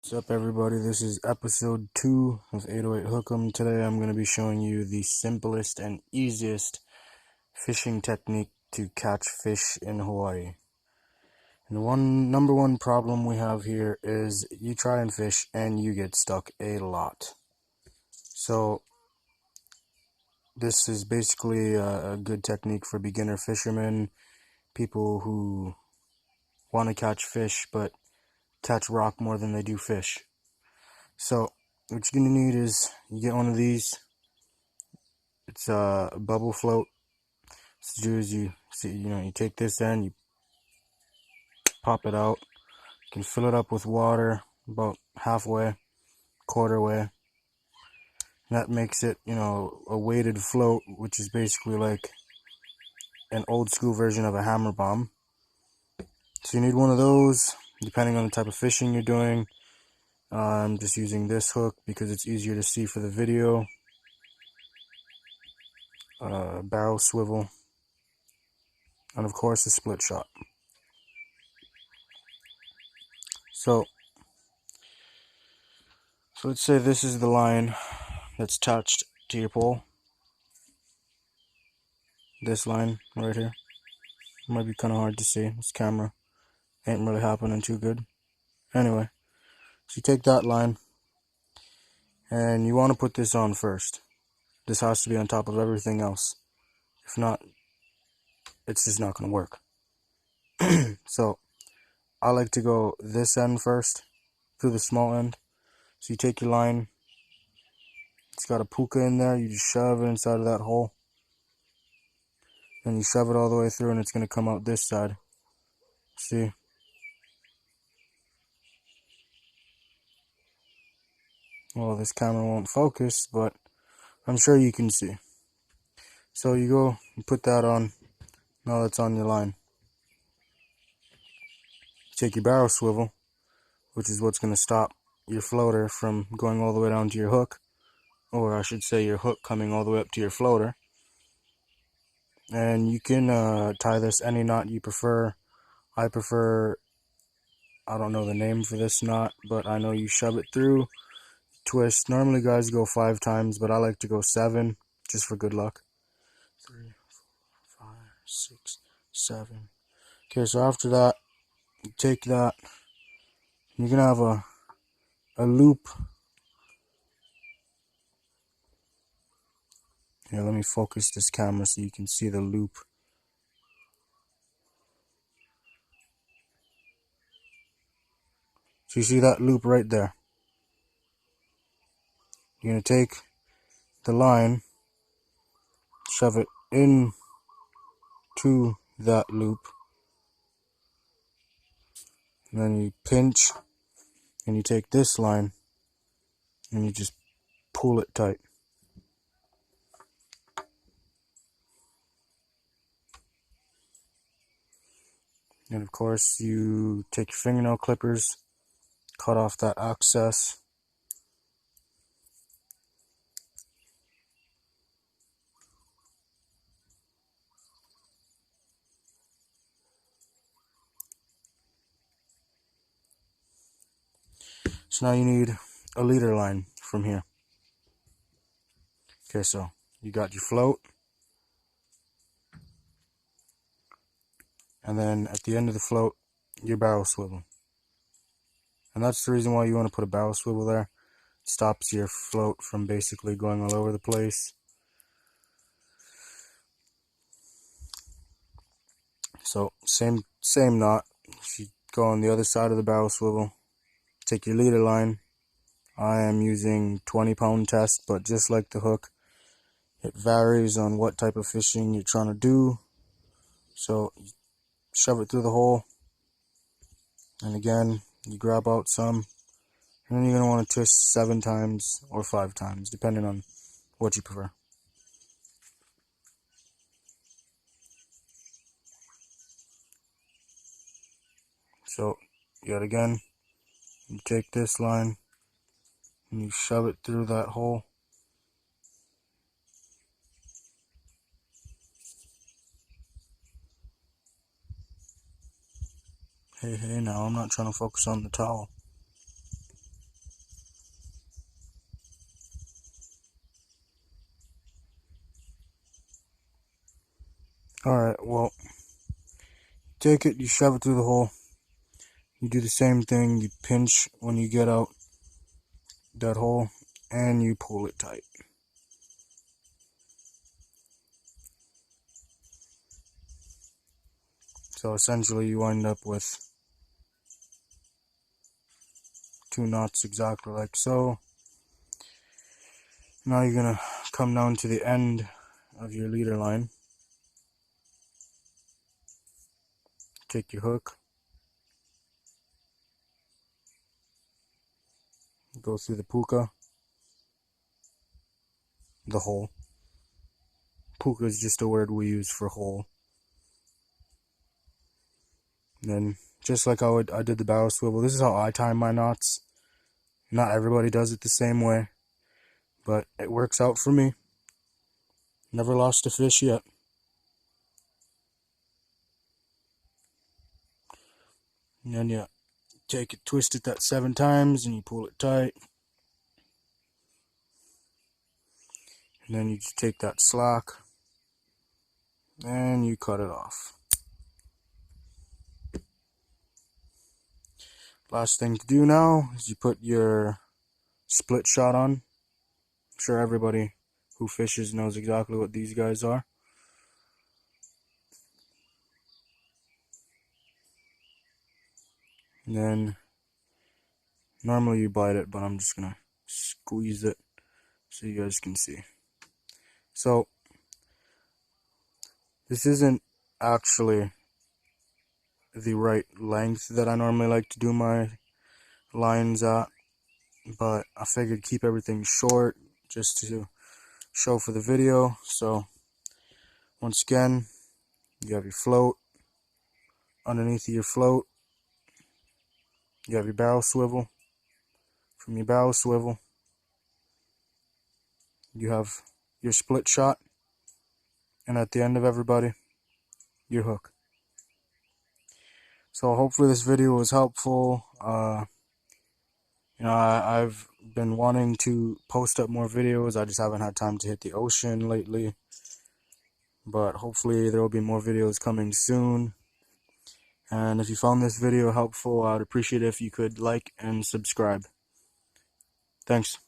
What's up, everybody? This is episode 2 of 808 Hook'em. Today I'm going to be showing you the simplest and easiest fishing technique to catch fish in Hawaii. And the number one problem we have here is you try and fish and you get stuck a lot. So this is basically a good technique for beginner fishermen, people who want to catch fish but catch rock more than they do fish. So what you're going to need is you get one of these. It's a bubble float. So you do is you take this end, you pop it out. You can fill it up with water about halfway, quarter way. That makes it, a weighted float, which is basically like an old school version of a hammer bomb. So you need one of those, depending on the type of fishing you're doing. I'm just using this hook because it's easier to see for the video. Barrel swivel, and of course a split shot. So let's say this is the line that's attached to your pole. This line right here. It might be kind of hard to see. This camera ain't really happening too good. Anyway, so you take that line and you want to put this on first. This has to be on top of everything else. If not, it's just not going to work. So I like to go this end first through the small end. So you take your line, it's got a puka in there, you just shove it inside of that hole. Then you shove it all the way through and it's going to come out this side. See? Well, this camera won't focus, but I'm sure you can see. So you go and put that on. Now that's on your line. Take your barrel swivel, which is what's going to stop your floater from going all the way down to your hook. Or I should say your hook coming all the way up to your floater. And you can tie this any knot you prefer. I don't know the name for this knot, but I know you shove it through, twist. Normally guys go 5 times, but I like to go 7, just for good luck. 3, 4, 5, 6, 7. Okay, so after that, you take that. You're going to have a loop. Here, let me focus this camera so you can see the loop. So you see that loop right there. You're going to take the line, shove it into that loop, and then you pinch, and you take this line, and you just pull it tight. And of course, you take your fingernail clippers, cut off that excess. So now you need a leader line from here. Okay, so you got your float, and then at the end of the float, your barrel swivel. And that's the reason why you want to put a barrel swivel there. It stops your float from basically going all over the place. So same knot. If you go on the other side of the barrel swivel, take your leader line. I am using 20-pound test, but just like the hook, it varies on what type of fishing you're trying to do. So shove it through the hole, and again you grab out some, and then you're going to want to twist 7 times or 5 times depending on what you prefer. So yet again, you take this line and you shove it through that hole. Hey, now I'm not trying to focus on the towel. Alright, well, take it, you shove it through the hole. You do the same thing, you pinch when you get out that hole, and you pull it tight. So essentially you wind up with 2 knots exactly like so. Now you're gonna come down to the end of your leader line. Take your hook, go through the puka, the hole. Puka is just a word we use for hole. And then, just like how I did the barrel swivel, this is how I tie my knots. Not everybody does it the same way, but it works out for me. Never lost a fish yet. And then you take it, twist it that 7 times, and you pull it tight. And then you just take that slack, and you cut it off. Last thing to do now is you put your split shot on. I'm sure everybody who fishes knows exactly what these guys are. And then normally you bite it, but I'm just gonna squeeze it so you guys can see. So this isn't actually the right length that I normally like to do my lines at, but I figured keep everything short just to show for the video. So once again, you have your float. Underneath of your float, you have your barrel swivel. From your barrel swivel, you have your split shot, and at the end of everybody, your hook. So hopefully this video was helpful. I've been wanting to post up more videos. I just haven't had time to hit the ocean lately. But hopefully there will be more videos coming soon. And if you found this video helpful, I'd appreciate it if you could like and subscribe. Thanks.